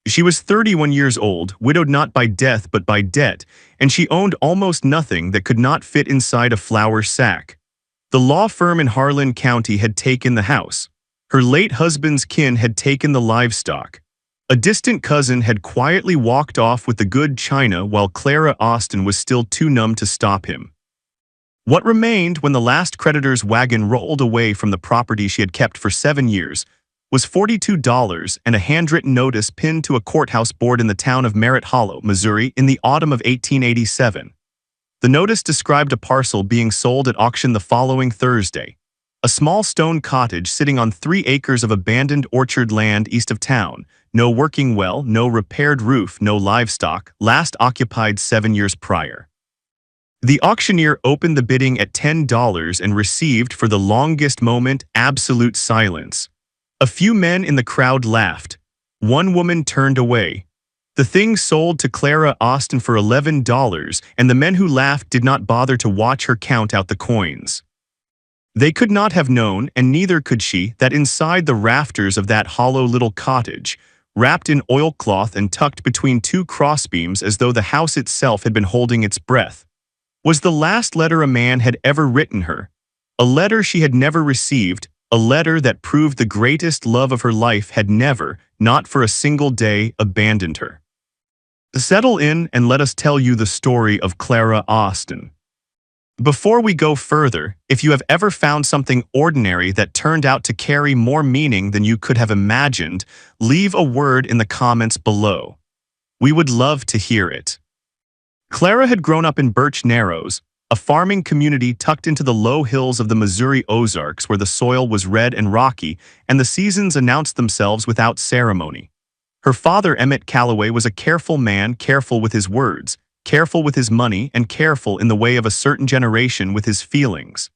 She was 31 years old, widowed not by death but by debt, and she owned almost nothing that could not fit inside a flour sack. The law firm in Harlan County had taken the house. Her late husband's kin had taken the livestock. A distant cousin had quietly walked off with the good china while Clara Austin was still too numb to stop him. What remained when the last creditor's wagon rolled away from the property she had kept for 7 years was $42 and a handwritten notice pinned to a courthouse board in the town of Merritt Hollow, Missouri, in the autumn of 1887. The notice described a parcel being sold at auction the following Thursday. A small stone cottage sitting on 3 acres of abandoned orchard land east of town. No working well, no repaired roof, no livestock, last occupied 7 years prior. The auctioneer opened the bidding at $10 and received, for the longest moment, absolute silence. A few men in the crowd laughed. One woman turned away. The thing sold to Clara Austin for $11, and the men who laughed did not bother to watch her count out the coins. They could not have known, and neither could she, that inside the rafters of that hollow little cottage, wrapped in oilcloth and tucked between 2 crossbeams as though the house itself had been holding its breath, was the last letter a man had ever written her, a letter she had never received, a letter that proved the greatest love of her life had never, not for a single day, abandoned her. Settle in and let us tell you the story of Clara Austin. Before we go further, if you have ever found something ordinary that turned out to carry more meaning than you could have imagined, leave a word in the comments below. We would love to hear it. Clara had grown up in Birch Narrows, a farming community tucked into the low hills of the Missouri Ozarks where the soil was red and rocky and the seasons announced themselves without ceremony. Her father, Emmett Calloway, was a careful man, careful with his words, careful with his money, and careful in the way of a certain generation with his feelings.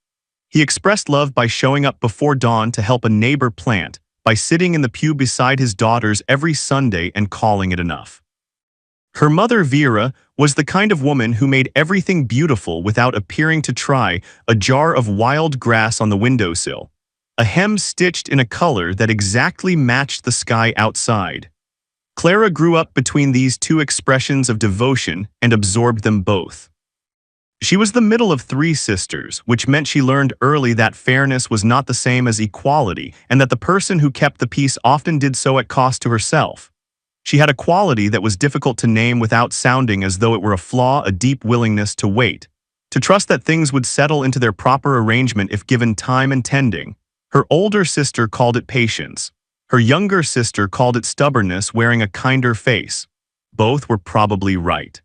He expressed love by showing up before dawn to help a neighbor plant, by sitting in the pew beside his daughters every Sunday and calling it enough. Her mother, Vera, was the kind of woman who made everything beautiful without appearing to try, a jar of wild grass on the windowsill, a hem stitched in a color that exactly matched the sky outside. Clara grew up between these 2 expressions of devotion and absorbed them both. She was the middle of 3 sisters, which meant she learned early that fairness was not the same as equality and that the person who kept the peace often did so at cost to herself. She had a quality that was difficult to name without sounding as though it were a flaw, a deep willingness to wait, to trust that things would settle into their proper arrangement if given time and tending. Her older sister called it patience. Her younger sister called it stubbornness, wearing a kinder face. Both were probably right.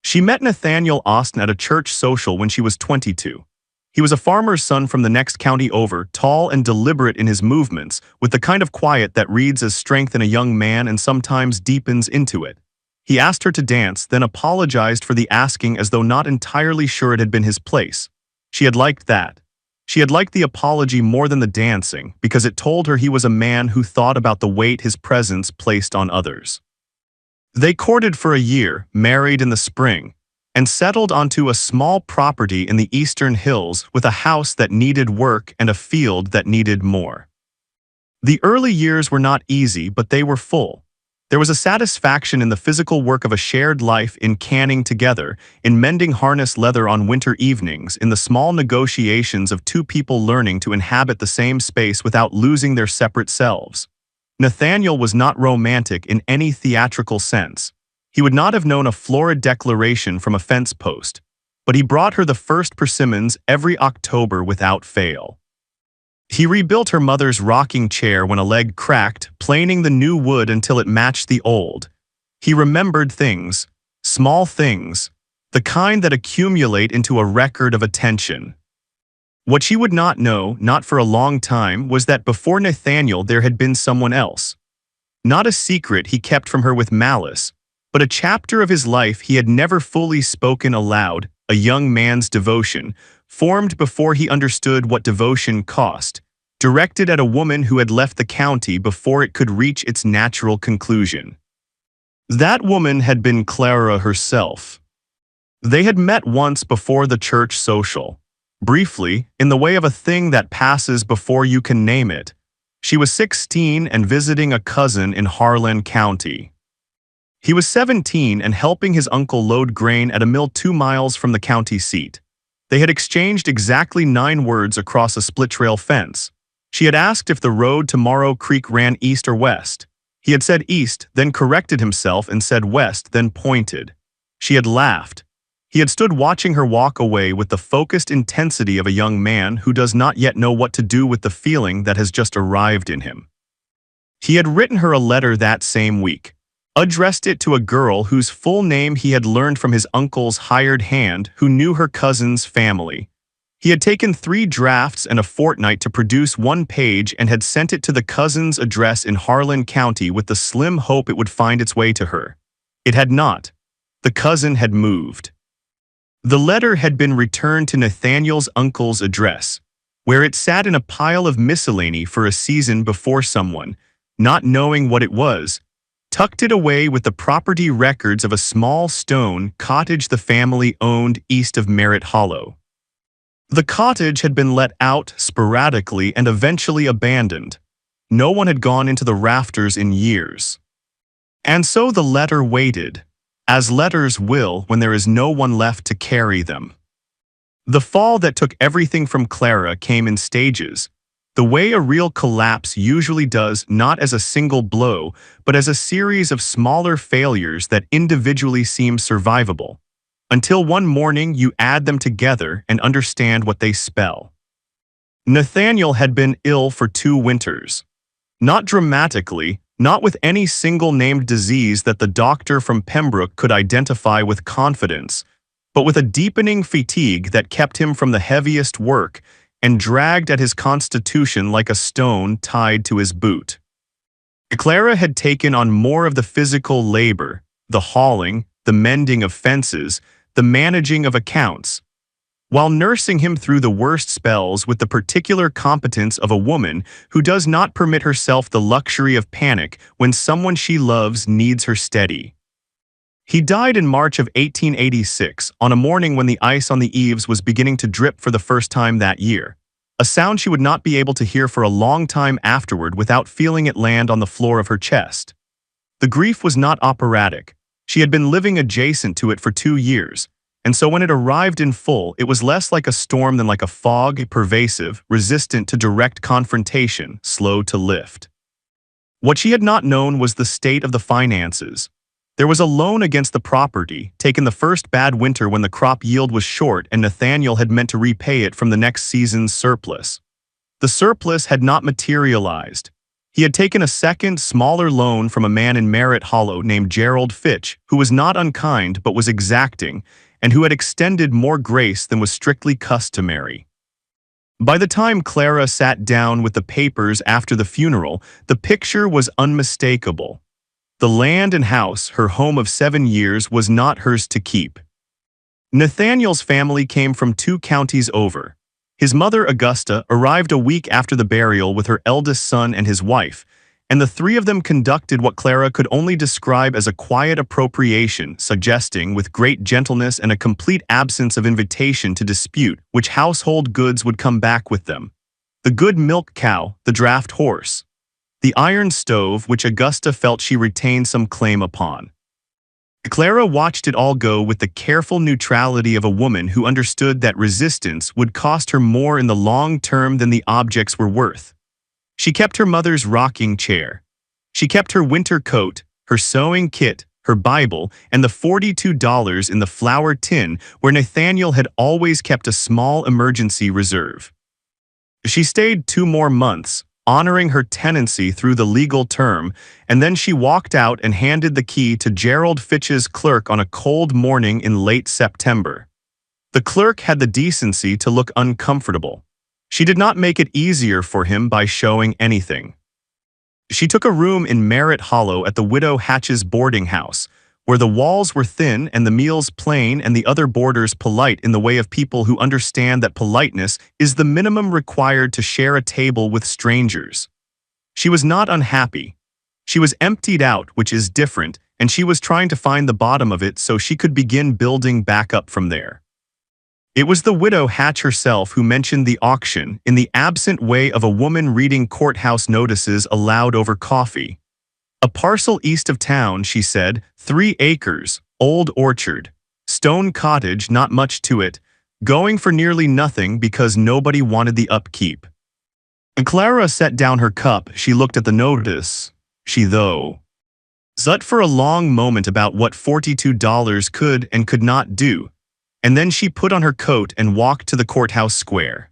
She met Nathaniel Austin at a church social when she was 22. He was a farmer's son from the next county over, tall and deliberate in his movements, with the kind of quiet that reads as strength in a young man and sometimes deepens into it. He asked her to dance, then apologized for the asking as though not entirely sure it had been his place. She had liked that. She had liked the apology more than the dancing, because it told her he was a man who thought about the weight his presence placed on others. They courted for a year, married in the spring, and settled onto a small property in the eastern hills with a house that needed work and a field that needed more. The early years were not easy, but they were full. There was a satisfaction in the physical work of a shared life, in canning together, in mending harness leather on winter evenings, in the small negotiations of 2 people learning to inhabit the same space without losing their separate selves. Nathaniel was not romantic in any theatrical sense. He would not have known a florid declaration from a fence post, but he brought her the first persimmons every October without fail. He rebuilt her mother's rocking chair when a leg cracked, planing the new wood until it matched the old. He remembered things, small things, the kind that accumulate into a record of attention. What she would not know, not for a long time, was that before Nathaniel there had been someone else. Not a secret he kept from her with malice, but a chapter of his life he had never fully spoken aloud, a young man's devotion, formed before he understood what devotion cost, directed at a woman who had left the county before it could reach its natural conclusion. That woman had been Clara herself. They had met once before the church social, briefly, in the way of a thing that passes before you can name it, She was 16 and visiting a cousin in Harlan County. He was 17 and helping his uncle load grain at a mill 2 miles from the county seat. They had exchanged exactly 9 words across a split-rail fence. She had asked if the road to Morrow Creek ran east or west. He had said east, then corrected himself and said west, then pointed. She had laughed. He had stood watching her walk away with the focused intensity of a young man who does not yet know what to do with the feeling that has just arrived in him. He had written her a letter that same week, addressed it to a girl whose full name he had learned from his uncle's hired hand who knew her cousin's family. He had taken 3 drafts and a fortnight to produce 1 page and had sent it to the cousin's address in Harlan County with the slim hope it would find its way to her. It had not. The cousin had moved. The letter had been returned to Nathaniel's uncle's address, where it sat in a pile of miscellany for a season before someone, not knowing what it was, tucked it away with the property records of a small stone cottage the family owned east of Merritt Hollow. The cottage had been let out sporadically and eventually abandoned. No one had gone into the rafters in years. And so the letter waited, as letters will when there is no one left to carry them. The fall that took everything from Clara came in stages, the way a real collapse usually does, not as a single blow, but as a series of smaller failures that individually seem survivable, until one morning you add them together and understand what they spell. Nathaniel had been ill for 2 winters. Not dramatically, not with any single named disease that the doctor from Pembroke could identify with confidence, but with a deepening fatigue that kept him from the heaviest work and dragged at his constitution like a stone tied to his boot. Clara had taken on more of the physical labor, the hauling, the mending of fences, the managing of accounts, while nursing him through the worst spells with the particular competence of a woman who does not permit herself the luxury of panic when someone she loves needs her steady. He died in March of 1886, on a morning when the ice on the eaves was beginning to drip for the first time that year, a sound she would not be able to hear for a long time afterward without feeling it land on the floor of her chest. The grief was not operatic. She had been living adjacent to it for 2 years, and so when it arrived in full, it was less like a storm than like a fog, pervasive, resistant to direct confrontation, slow to lift. What she had not known was the state of the finances. There was a loan against the property, taken the first bad winter when the crop yield was short and Nathaniel had meant to repay it from the next season's surplus. The surplus had not materialized. He had taken a second, smaller loan from a man in Merritt Hollow named Gerald Fitch, who was not unkind but was exacting, and who had extended more grace than was strictly customary. By the time Clara sat down with the papers after the funeral, the picture was unmistakable. The land and house, her home of 7 years, was not hers to keep. Nathaniel's family came from 2 counties over. His mother, Augusta, arrived a week after the burial with her eldest son and his wife, and the 3 of them conducted what Clara could only describe as a quiet appropriation, suggesting, with great gentleness and a complete absence of invitation to dispute, which household goods would come back with them. The good milk cow, the draft horse. The iron stove, which Augusta felt she retained some claim upon. Clara watched it all go with the careful neutrality of a woman who understood that resistance would cost her more in the long term than the objects were worth. She kept her mother's rocking chair. She kept her winter coat, her sewing kit, her Bible, and the $42 in the flour tin where Nathaniel had always kept a small emergency reserve. She stayed 2 more months, honoring her tenancy through the legal term, and then she walked out and handed the key to Gerald Fitch's clerk on a cold morning in late September. The clerk had the decency to look uncomfortable. She did not make it easier for him by showing anything. She took a room in Merritt Hollow at the widow Hatch's boarding house, where the walls were thin and the meals plain and the other boarders polite in the way of people who understand that politeness is the minimum required to share a table with strangers. She was not unhappy. She was emptied out, which is different, and she was trying to find the bottom of it so she could begin building back up from there. It was the widow Hatch herself who mentioned the auction in the absent way of a woman reading courthouse notices aloud over coffee. A parcel east of town, she said, 3 acres, old orchard. Stone cottage, not much to it, going for nearly nothing because nobody wanted the upkeep. And Clara set down her cup. She looked at the notice. She thought for a long moment about what $42 could and could not do, and then she put on her coat and walked to the courthouse square.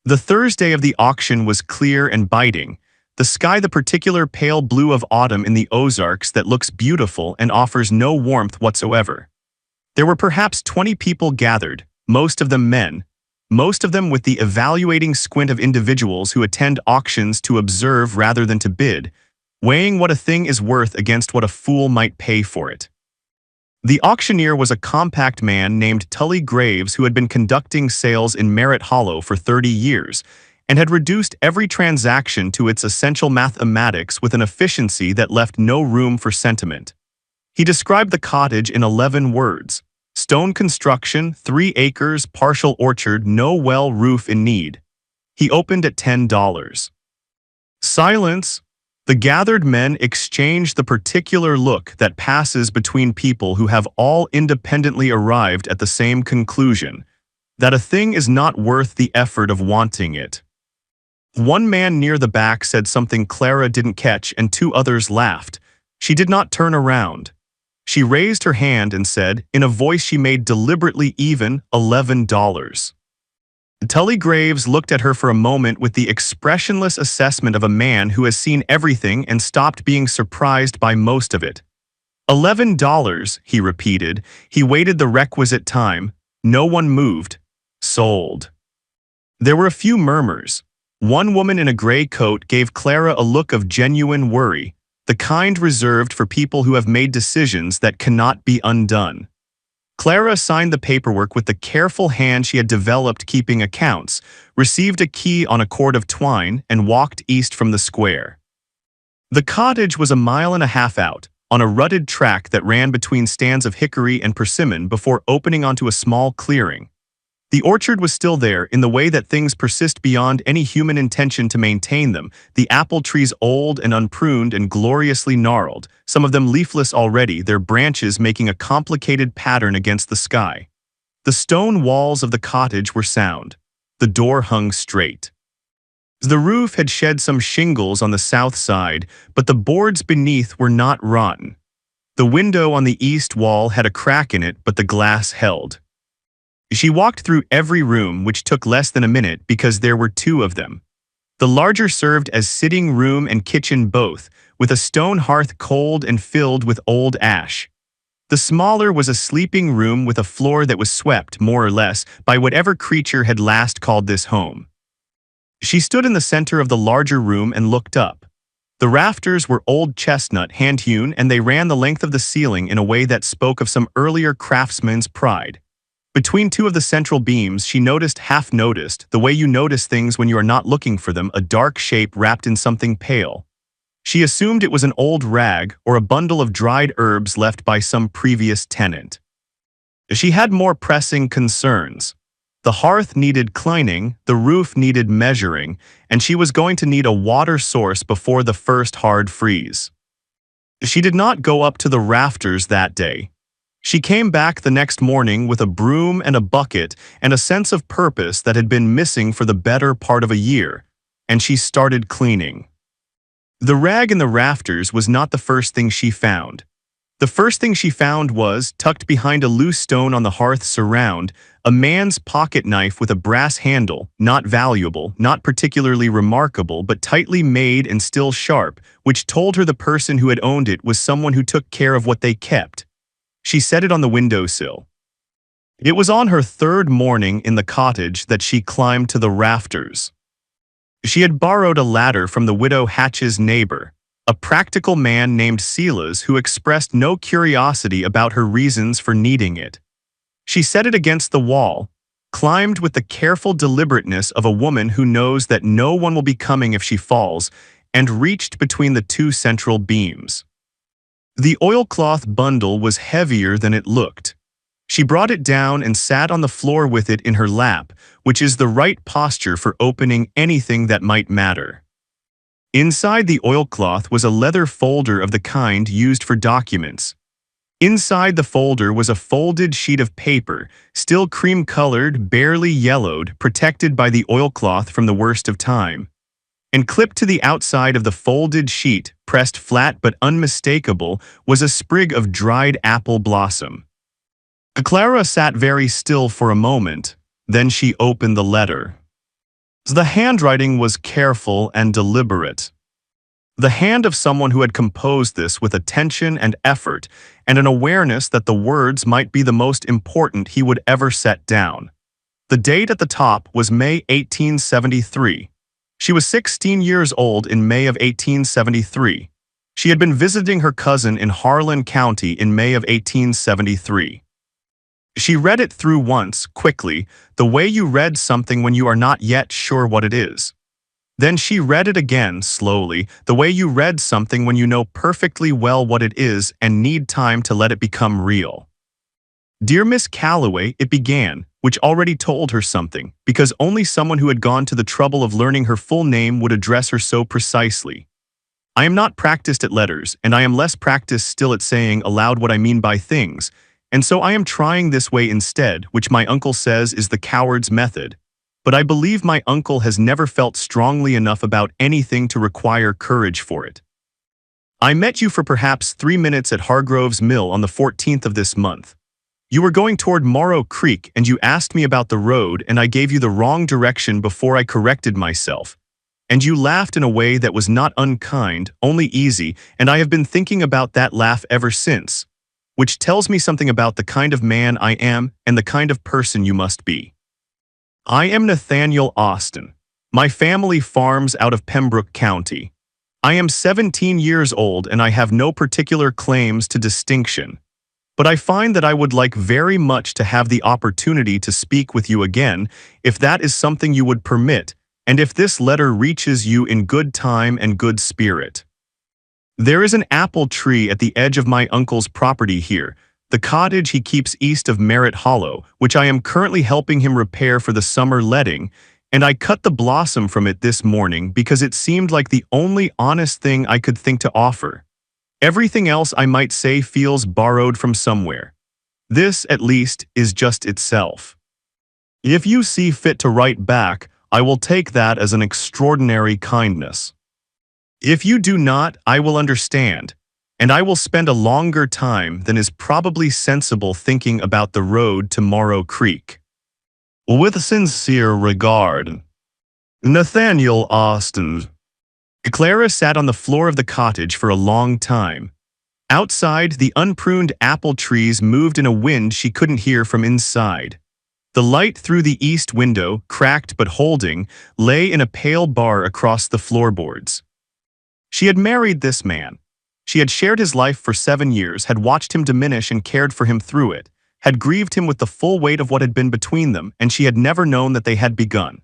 The Thursday of the auction was clear and biting, the sky the particular pale blue of autumn in the Ozarks that looks beautiful and offers no warmth whatsoever. There were perhaps 20 people gathered, most of them men, most of them with the evaluating squint of individuals who attend auctions to observe rather than to bid, weighing what a thing is worth against what a fool might pay for it. The auctioneer was a compact man named Tully Graves who had been conducting sales in Merritt Hollow for 30 years and had reduced every transaction to its essential mathematics with an efficiency that left no room for sentiment. He described the cottage in 11 words. Stone construction, 3 acres, partial orchard, no well roof in need. He opened at $10. Silence. The gathered men exchanged the particular look that passes between people who have all independently arrived at the same conclusion, that a thing is not worth the effort of wanting it. One man near the back said something Clara didn't catch and 2 others laughed. She did not turn around. She raised her hand and said, in a voice she made deliberately even, $11. Tully Graves looked at her for a moment with the expressionless assessment of a man who has seen everything and stopped being surprised by most of it. $11, he repeated. He waited the requisite time. No one moved. Sold. There were a few murmurs. One woman in a gray coat gave Clara a look of genuine worry, the kind reserved for people who have made decisions that cannot be undone. Clara signed the paperwork with the careful hand she had developed keeping accounts, received a key on a cord of twine, and walked east from the square. The cottage was a mile and a half out, on a rutted track that ran between stands of hickory and persimmon before opening onto a small clearing. The orchard was still there in the way that things persist beyond any human intention to maintain them, the apple trees old and unpruned and gloriously gnarled, some of them leafless already, their branches making a complicated pattern against the sky. The stone walls of the cottage were sound. The door hung straight. The roof had shed some shingles on the south side, but the boards beneath were not rotten. The window on the east wall had a crack in it, but the glass held. She walked through every room, which took less than a minute because there were 2 of them. The larger served as sitting room and kitchen both, with a stone hearth cold and filled with old ash. The smaller was a sleeping room with a floor that was swept, more or less, by whatever creature had last called this home. She stood in the center of the larger room and looked up. The rafters were old chestnut, hand-hewn, and they ran the length of the ceiling in a way that spoke of some earlier craftsman's pride. Between 2 of the central beams, she half noticed, the way you notice things when you are not looking for them, a dark shape wrapped in something pale. She assumed it was an old rag or a bundle of dried herbs left by some previous tenant. She had more pressing concerns. The hearth needed cleaning, the roof needed measuring, and she was going to need a water source before the first hard freeze. She did not go up to the rafters that day. She came back the next morning with a broom and a bucket and a sense of purpose that had been missing for the better part of a year, and she started cleaning. The rag in the rafters was not the first thing she found. The first thing she found was, tucked behind a loose stone on the hearth surround, a man's pocket knife with a brass handle, not valuable, not particularly remarkable, but tightly made and still sharp, which told her the person who had owned it was someone who took care of what they kept. She set it on the windowsill. It was on her 3rd morning in the cottage that she climbed to the rafters. She had borrowed a ladder from the widow Hatch's neighbor, a practical man named Silas who expressed no curiosity about her reasons for needing it. She set it against the wall, climbed with the careful deliberateness of a woman who knows that no one will be coming if she falls, and reached between the 2 central beams. The oilcloth bundle was heavier than it looked. She brought it down and sat on the floor with it in her lap, which is the right posture for opening anything that might matter. Inside the oilcloth was a leather folder of the kind used for documents. Inside the folder was a folded sheet of paper, still cream-colored, barely yellowed, protected by the oilcloth from the worst of time. And clipped to the outside of the folded sheet, pressed flat but unmistakable, was a sprig of dried apple blossom. Clara sat very still for a moment, then she opened the letter. The handwriting was careful and deliberate. The hand of someone who had composed this with attention and effort, and an awareness that the words might be the most important he would ever set down. The date at the top was May 1873. She was 16 years old in May of 1873. She had been visiting her cousin in Harlan County in May of 1873. She read it through once, quickly, the way you read something when you are not yet sure what it is. Then she read it again, slowly, the way you read something when you know perfectly well what it is and need time to let it become real. Dear Miss Calloway, it began, which already told her something, because only someone who had gone to the trouble of learning her full name would address her so precisely. I am not practiced at letters, and I am less practiced still at saying aloud what I mean by things, and so I am trying this way instead, which my uncle says is the coward's method. But I believe my uncle has never felt strongly enough about anything to require courage for it. I met you for perhaps 3 minutes at Hargrove's Mill on the 14th of this month. You were going toward Morrow Creek and you asked me about the road and I gave you the wrong direction before I corrected myself. And you laughed in a way that was not unkind, only easy, and I have been thinking about that laugh ever since, which tells me something about the kind of man I am and the kind of person you must be. I am Nathaniel Austin. My family farms out of Pembroke County. I am 17 years old and I have no particular claims to distinction. But I find that I would like very much to have the opportunity to speak with you again, if that is something you would permit, and if this letter reaches you in good time and good spirit. There is an apple tree at the edge of my uncle's property here, the cottage he keeps east of Merritt Hollow, which I am currently helping him repair for the summer letting, and I cut the blossom from it this morning because it seemed like the only honest thing I could think to offer. Everything else I might say feels borrowed from somewhere. This, at least, is just itself. If you see fit to write back, I will take that as an extraordinary kindness. If you do not, I will understand, and I will spend a longer time than is probably sensible thinking about the road to Morrow Creek. With sincere regard, Nathaniel Austin. Clara sat on the floor of the cottage for a long time. Outside, the unpruned apple trees moved in a wind she couldn't hear from inside. The light through the east window, cracked but holding, lay in a pale bar across the floorboards. She had married this man. She had shared his life for 7 years, had watched him diminish and cared for him through it, had grieved him with the full weight of what had been between them, and she had never known that they had begun.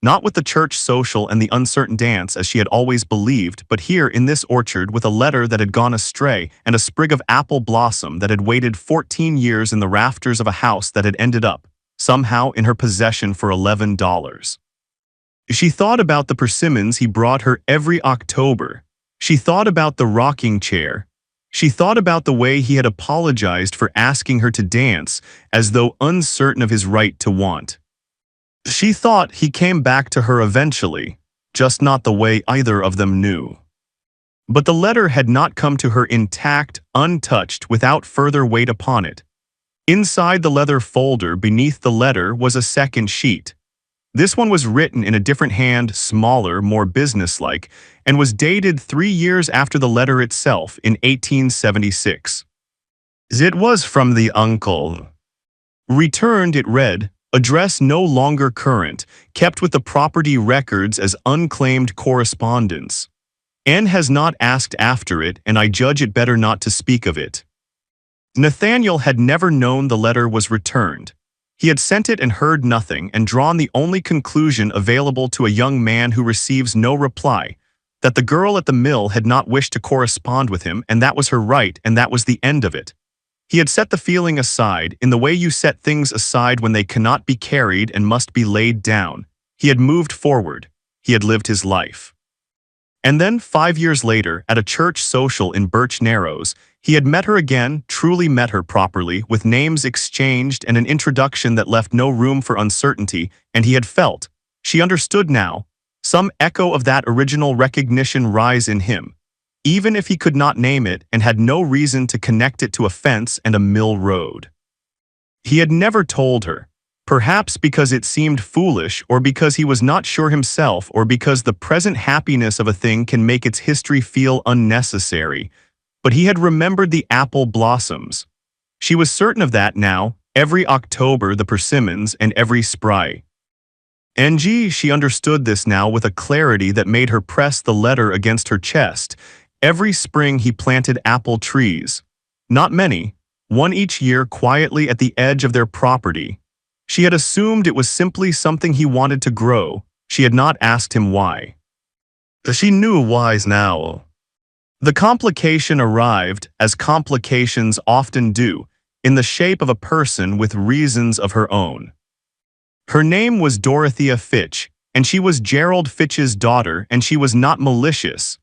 Not with the church social and the uncertain dance as she had always believed, but here in this orchard with a letter that had gone astray and a sprig of apple blossom that had waited 14 years in the rafters of a house that had ended up, somehow, in her possession for $11. She thought about the persimmons he brought her every October. She thought about the rocking chair. She thought about the way he had apologized for asking her to dance, as though uncertain of his right to want. She thought he came back to her eventually, just not the way either of them knew. But the letter had not come to her intact, untouched, without further weight upon it. Inside the leather folder beneath the letter was a second sheet. This one was written in a different hand, smaller, more businesslike, and was dated 3 years after the letter itself in 1876. It was from the uncle. Returned, it read, address no longer current, kept with the property records as unclaimed correspondence. N has not asked after it, and I judge it better not to speak of it. Nathaniel had never known the letter was returned. He had sent it and heard nothing, and drawn the only conclusion available to a young man who receives no reply, that the girl at the mill had not wished to correspond with him, and that was her right, and that was the end of it. He had set the feeling aside in the way you set things aside when they cannot be carried and must be laid down. He had moved forward. He had lived his life. And then, 5 years later, at a church social in Birch Narrows, he had met her again, truly met her properly, with names exchanged and an introduction that left no room for uncertainty, and he had felt, she understood now, some echo of that original recognition rise in him, even if he could not name it and had no reason to connect it to a fence and a mill road. He had never told her, perhaps because it seemed foolish or because he was not sure himself or because the present happiness of a thing can make its history feel unnecessary, but he had remembered the apple blossoms. She was certain of that now, every October the persimmons and every spry. She understood this now with a clarity that made her press the letter against her chest. Every spring he planted apple trees. Not many, one each year quietly at the edge of their property. She had assumed it was simply something he wanted to grow. She had not asked him why. She knew whys now. The complication arrived, as complications often do, in the shape of a person with reasons of her own. Her name was Dorothea Fitch, and she was Gerald Fitch's daughter, and she was not malicious.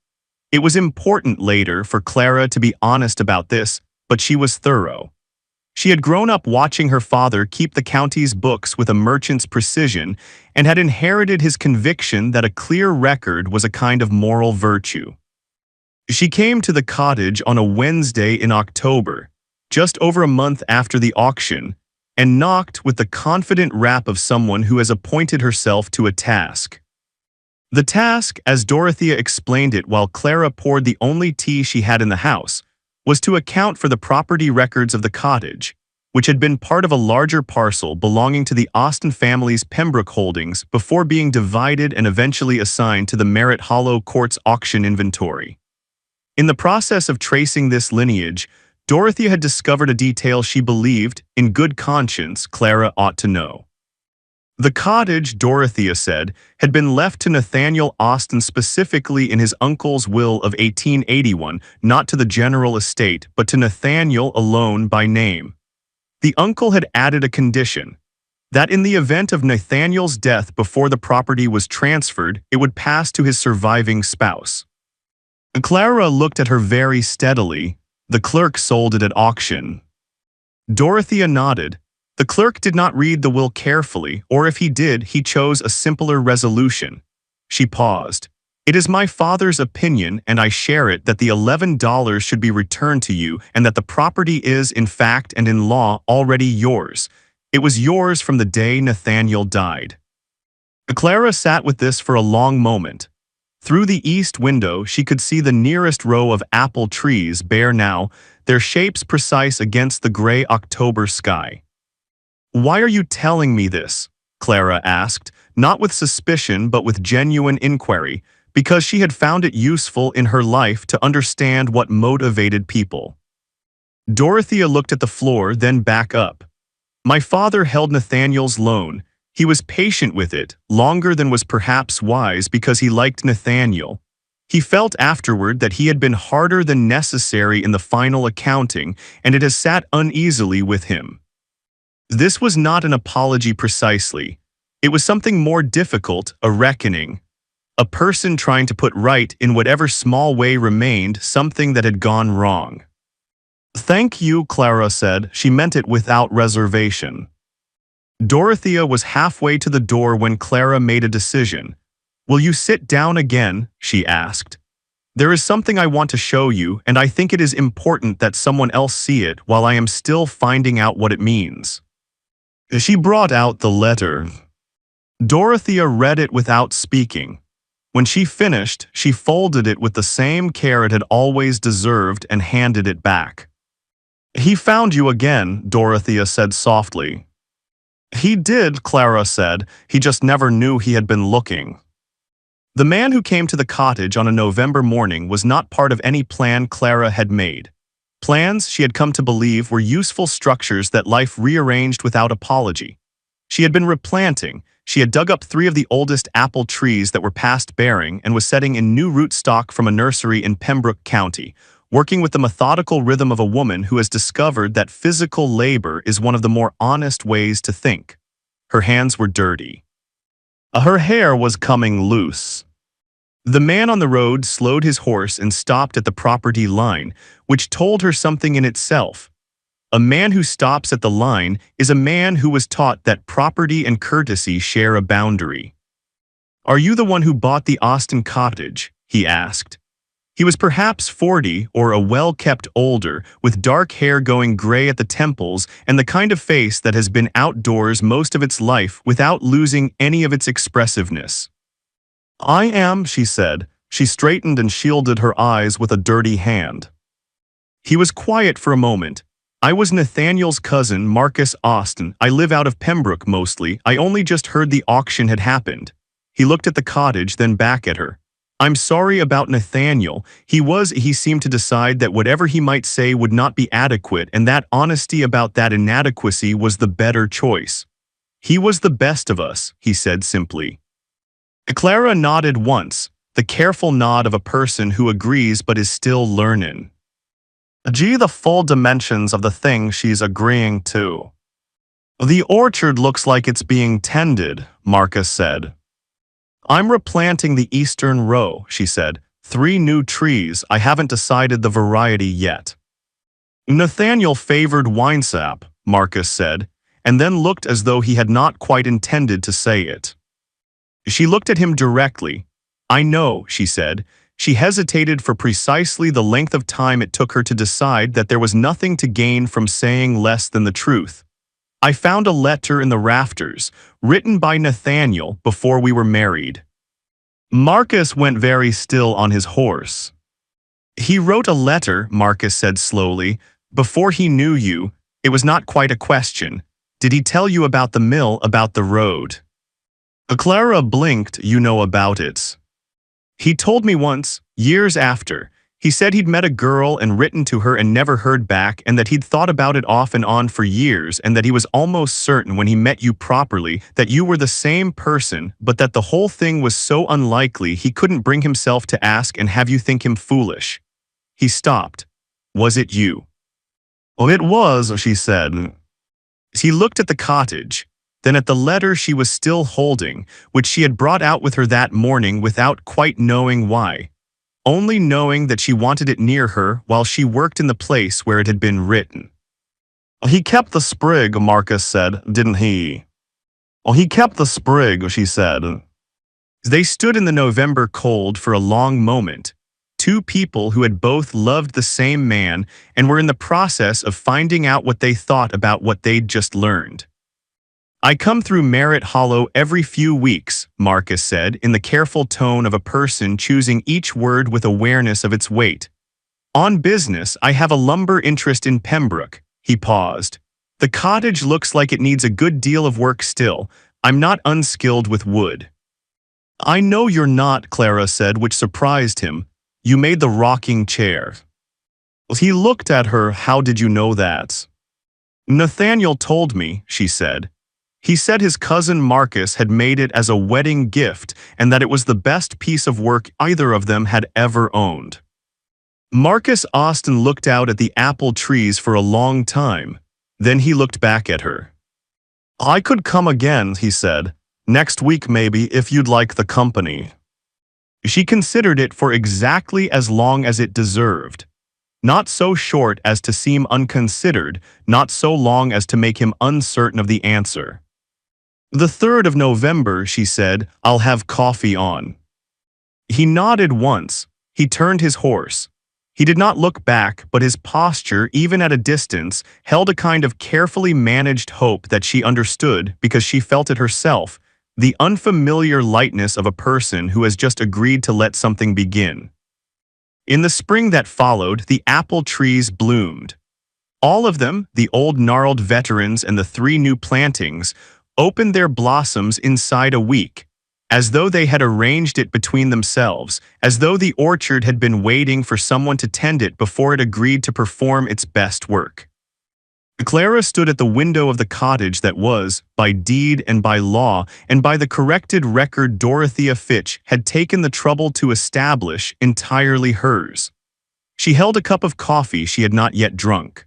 It was important later for Clara to be honest about this, but she was thorough. She had grown up watching her father keep the county's books with a merchant's precision and had inherited his conviction that a clear record was a kind of moral virtue. She came to the cottage on a Wednesday in October, just over a month after the auction, and knocked with the confident rap of someone who has appointed herself to a task. The task, as Dorothea explained it while Clara poured the only tea she had in the house, was to account for the property records of the cottage, which had been part of a larger parcel belonging to the Austen family's Pembroke holdings before being divided and eventually assigned to the Merritt Hollow Court's auction inventory. In the process of tracing this lineage, Dorothea had discovered a detail she believed, in good conscience, Clara ought to know. The cottage, Dorothea said, had been left to Nathaniel Austen specifically in his uncle's will of 1881, not to the general estate, but to Nathaniel alone by name. The uncle had added a condition, that in the event of Nathaniel's death before the property was transferred, it would pass to his surviving spouse. Clara looked at her very steadily. The clerk sold it at auction. Dorothea nodded. The clerk did not read the will carefully, or if he did, he chose a simpler resolution. She paused. It is my father's opinion, and I share it, that the $11 should be returned to you, and that the property is, in fact and in law, already yours. It was yours from the day Nathaniel died. Clara sat with this for a long moment. Through the east window she could see the nearest row of apple trees bare now, their shapes precise against the gray October sky. "Why are you telling me this?" Clara asked, not with suspicion but with genuine inquiry, because she had found it useful in her life to understand what motivated people. Dorothea looked at the floor, then back up. "My father held Nathaniel's loan. He was patient with it, longer than was perhaps wise because he liked Nathaniel. He felt afterward that he had been harder than necessary in the final accounting, and it has sat uneasily with him." This was not an apology precisely. It was something more difficult, a reckoning. A person trying to put right, in whatever small way remained, something that had gone wrong. "Thank you," Clara said. She meant it without reservation. Dorothea was halfway to the door when Clara made a decision. "Will you sit down again?" she asked. "There is something I want to show you, and I think it is important that someone else see it while I am still finding out what it means." She brought out the letter. Dorothea read it without speaking. When she finished, she folded it with the same care it had always deserved and handed it back. "He found you again," Dorothea said softly. "He did," Clara said. "He just never knew he had been looking." The man who came to the cottage on a November morning was not part of any plan Clara had made. Plans, she had come to believe, were useful structures that life rearranged without apology. She had been replanting. She had dug up 3 of the oldest apple trees that were past bearing and was setting in new rootstock from a nursery in Pembroke County. working with the methodical rhythm of a woman who has discovered that physical labor is one of the more honest ways to think. Her hands were dirty. Her hair was coming loose. The man on the road slowed his horse and stopped at the property line, which told her something in itself. A man who stops at the line is a man who was taught that property and courtesy share a boundary. "Are you the one who bought the Austin cottage?" he asked. He was perhaps 40 or a well-kept older, with dark hair going gray at the temples and the kind of face that has been outdoors most of its life without losing any of its expressiveness. "I am," she said. She straightened and shielded her eyes with a dirty hand. He was quiet for a moment. "I was Nathaniel's cousin, Marcus Austin. I live out of Pembroke mostly. I only just heard the auction had happened." He looked at the cottage, then back at her. "I'm sorry about Nathaniel. He seemed to decide that whatever he might say would not be adequate, and that honesty about that inadequacy was the better choice. He was the best of us," he said simply. Clara nodded once, the careful nod of a person who agrees but is still learning. Gee, the full dimensions of the thing she's agreeing to. "The orchard looks like it's being tended," Marcus said. "I'm replanting the eastern row," she said. 3 new trees. I haven't decided the variety yet." "Nathaniel favored winesap," Marcus said, and then looked as though he had not quite intended to say it. She looked at him directly. "I know," she said. She hesitated for precisely the length of time it took her to decide that there was nothing to gain from saying less than the truth. "I found a letter in the rafters, written by Nathaniel before we were married." Marcus went very still on his horse. "He wrote a letter," Marcus said slowly, "before he knew you. It was not quite a question. Did he tell you about the mill, about the road?" Clara blinked. "You know about it." "He told me once, years after. He said he'd met a girl and written to her and never heard back, and that he'd thought about it off and on for years, and that he was almost certain when he met you properly that you were the same person, but that the whole thing was so unlikely he couldn't bring himself to ask and have you think him foolish." He stopped. "Was it you?" "Oh, it was," she said. He looked at the cottage, then at the letter she was still holding, which she had brought out with her that morning without quite knowing why, only knowing that she wanted it near her while she worked in the place where it had been written. "He kept the sprig," Marcus said, "didn't he?" "Oh, he kept the sprig," she said. They stood in the November cold for a long moment, 2 people who had both loved the same man and were in the process of finding out what they thought about what they'd just learned. "I come through Merritt Hollow every few weeks," Marcus said, in the careful tone of a person choosing each word with awareness of its weight. "On business, I have a lumber interest in Pembroke." He paused. "The cottage looks like it needs a good deal of work still. I'm not unskilled with wood." "I know you're not," Clara said, which surprised him. "You made the rocking chair." He looked at her. "How did you know that?" "Nathaniel told me," she said. "He said his cousin Marcus had made it as a wedding gift and that it was the best piece of work either of them had ever owned." Marcus Austin looked out at the apple trees for a long time. Then he looked back at her. "I could come again," he said. "Next week maybe, if you'd like the company." She considered it for exactly as long as it deserved. Not so short as to seem unconsidered, not so long as to make him uncertain of the answer. "The 3rd of November, she said. "I'll have coffee on." He nodded once. He turned his horse. He did not look back, but his posture, even at a distance, held a kind of carefully managed hope that she understood because she felt it herself, the unfamiliar lightness of a person who has just agreed to let something begin. In the spring that followed, the apple trees bloomed. All of them, the old gnarled veterans and the 3 new plantings, opened their blossoms inside a week, as though they had arranged it between themselves, as though the orchard had been waiting for someone to tend it before it agreed to perform its best work. Clara stood at the window of the cottage that was, by deed and by law, and by the corrected record Dorothea Fitch had taken the trouble to establish, entirely hers. She held a cup of coffee she had not yet drunk.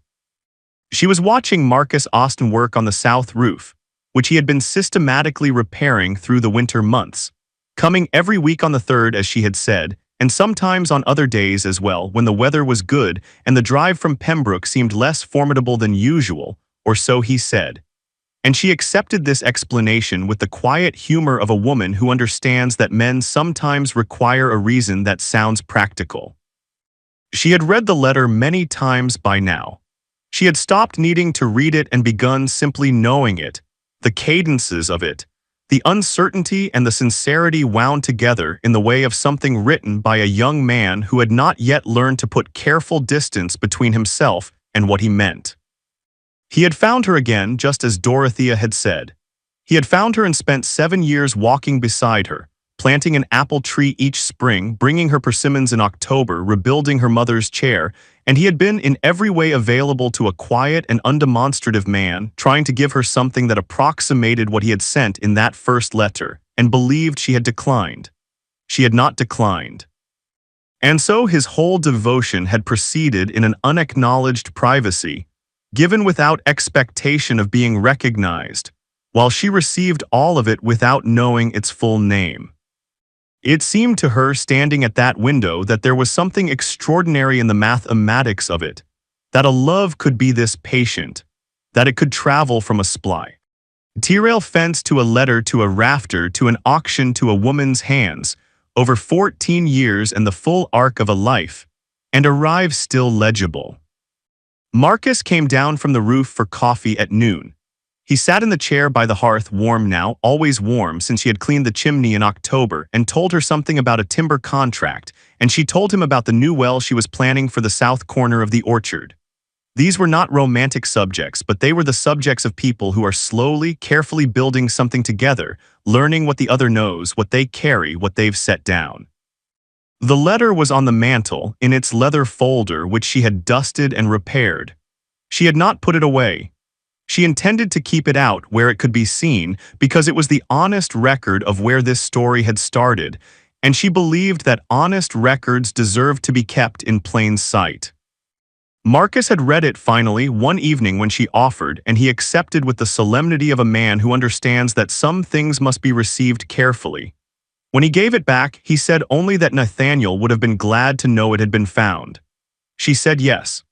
She was watching Marcus Austin work on the south roof, which he had been systematically repairing through the winter months, coming every week on the 3rd as she had said, and sometimes on other days as well when the weather was good and the drive from Pembroke seemed less formidable than usual, or so he said. And she accepted this explanation with the quiet humor of a woman who understands that men sometimes require a reason that sounds practical. She had read the letter many times by now. She had stopped needing to read it and begun simply knowing it, the cadences of it, the uncertainty and the sincerity wound together in the way of something written by a young man who had not yet learned to put careful distance between himself and what he meant. He had found her again, just as Dorothea had said. He had found her and spent 7 years walking beside her, planting an apple tree each spring, bringing her persimmons in October, rebuilding her mother's chair, and he had been in every way available to a quiet and undemonstrative man, trying to give her something that approximated what he had sent in that first letter, and believed she had declined. She had not declined. And so his whole devotion had proceeded in an unacknowledged privacy, given without expectation of being recognized, while she received all of it without knowing its full name. It seemed to her standing at that window that there was something extraordinary in the mathematics of it, that a love could be this patient, that it could travel from a T-rail fence to a letter to a rafter to an auction to a woman's hands, over 14 years and the full arc of a life, and arrive still legible. Marcus came down from the roof for coffee at noon. He sat in the chair by the hearth, warm now, always warm since he had cleaned the chimney in October, and told her something about a timber contract, and she told him about the new well she was planning for the south corner of the orchard. These were not romantic subjects, but they were the subjects of people who are slowly, carefully building something together, learning what the other knows, what they carry, what they've set down. The letter was on the mantel, in its leather folder which she had dusted and repaired. She had not put it away. She intended to keep it out where it could be seen because it was the honest record of where this story had started, and she believed that honest records deserved to be kept in plain sight. Marcus had read it finally one evening when she offered, and he accepted with the solemnity of a man who understands that some things must be received carefully. When he gave it back, he said only that Nathaniel would have been glad to know it had been found. She said yes.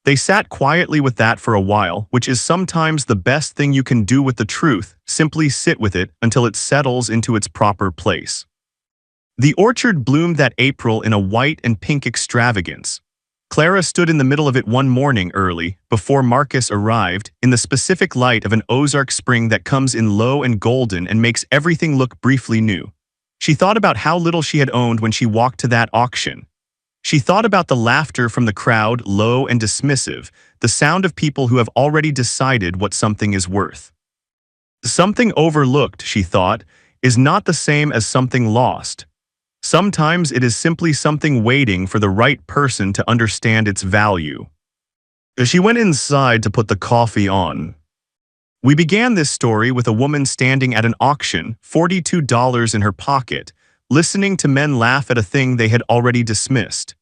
They sat quietly with that for a while, which is sometimes the best thing you can do with the truth, simply sit with it until it settles into its proper place. The orchard bloomed that April in a white and pink extravagance. Clara stood in the middle of it one morning early, before Marcus arrived, in the specific light of an Ozark spring that comes in low and golden and makes everything look briefly new. She thought about how little she had owned when she walked to that auction. She thought about the laughter from the crowd, low and dismissive, the sound of people who have already decided what something is worth. Something overlooked, she thought, is not the same as something lost. Sometimes it is simply something waiting for the right person to understand its value. She went inside to put the coffee on. We began this story with a woman standing at an auction, $42 in her pocket, listening to men laugh at a thing they had already dismissed.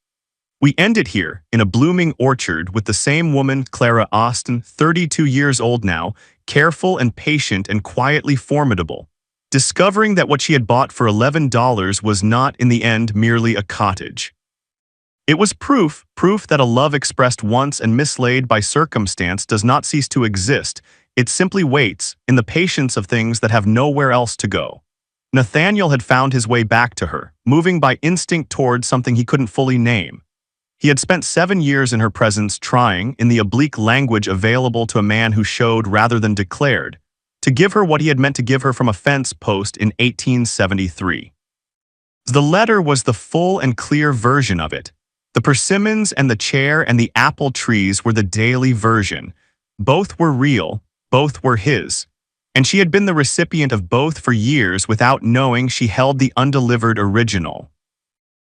We ended here, in a blooming orchard, with the same woman, Clara Austin, 32 years old now, careful and patient and quietly formidable, discovering that what she had bought for $11 was not, in the end, merely a cottage. It was proof that a love expressed once and mislaid by circumstance does not cease to exist. It simply waits, in the patience of things that have nowhere else to go. Nathaniel had found his way back to her, moving by instinct toward something he couldn't fully name. He had spent 7 years in her presence trying, in the oblique language available to a man who showed rather than declared, to give her what he had meant to give her from a fence post in 1873. The letter was the full and clear version of it. The persimmons and the chair and the apple trees were the daily version. Both were real, both were his. And she had been the recipient of both for years without knowing she held the undelivered original.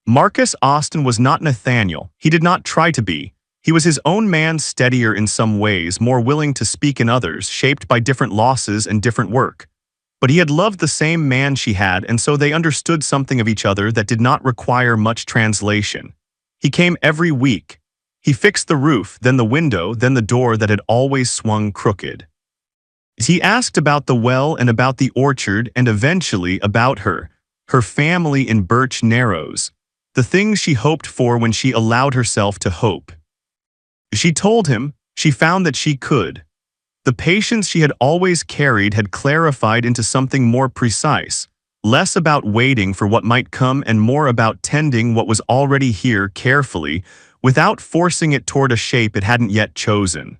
Marcus Austin was not Nathaniel. He did not try to be. He was his own man, steadier in some ways, more willing to speak in others, shaped by different losses and different work. But he had loved the same man she had, and so they understood something of each other that did not require much translation. He came every week. He fixed the roof, then the window, then the door that had always swung crooked. He asked about the well and about the orchard and eventually about her family in Birch Narrows, the things she hoped for when she allowed herself to hope. She told him she found that she could. The patience she had always carried had clarified into something more precise, less about waiting for what might come and more about tending what was already here carefully, without forcing it toward a shape it hadn't yet chosen.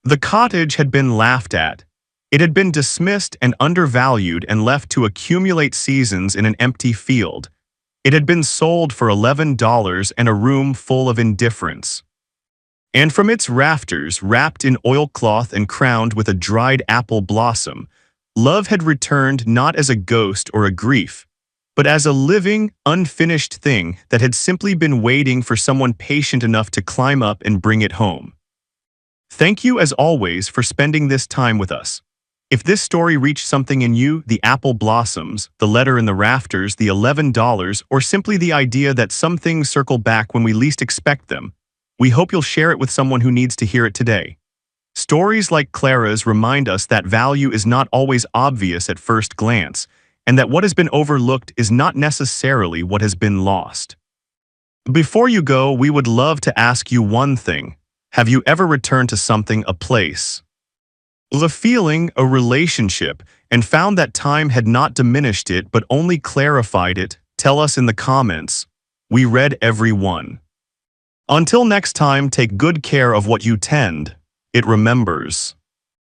The cottage had been laughed at. It had been dismissed and undervalued and left to accumulate seasons in an empty field. It had been sold for $11 and a room full of indifference. And from its rafters, wrapped in oilcloth and crowned with a dried apple blossom, love had returned not as a ghost or a grief, but as a living, unfinished thing that had simply been waiting for someone patient enough to climb up and bring it home. Thank you as always for spending this time with us. If this story reached something in you, the apple blossoms, the letter in the rafters, the $11, or simply the idea that some things circle back when we least expect them, we hope you'll share it with someone who needs to hear it today. Stories like Clara's remind us that value is not always obvious at first glance, and that what has been overlooked is not necessarily what has been lost. Before you go, we would love to ask you one thing. Have you ever returned to something, a place, a feeling, a relationship, and found that time had not diminished it but only clarified it? Tell us in the comments. We read every one. Until next time, take good care of what you tend. It remembers.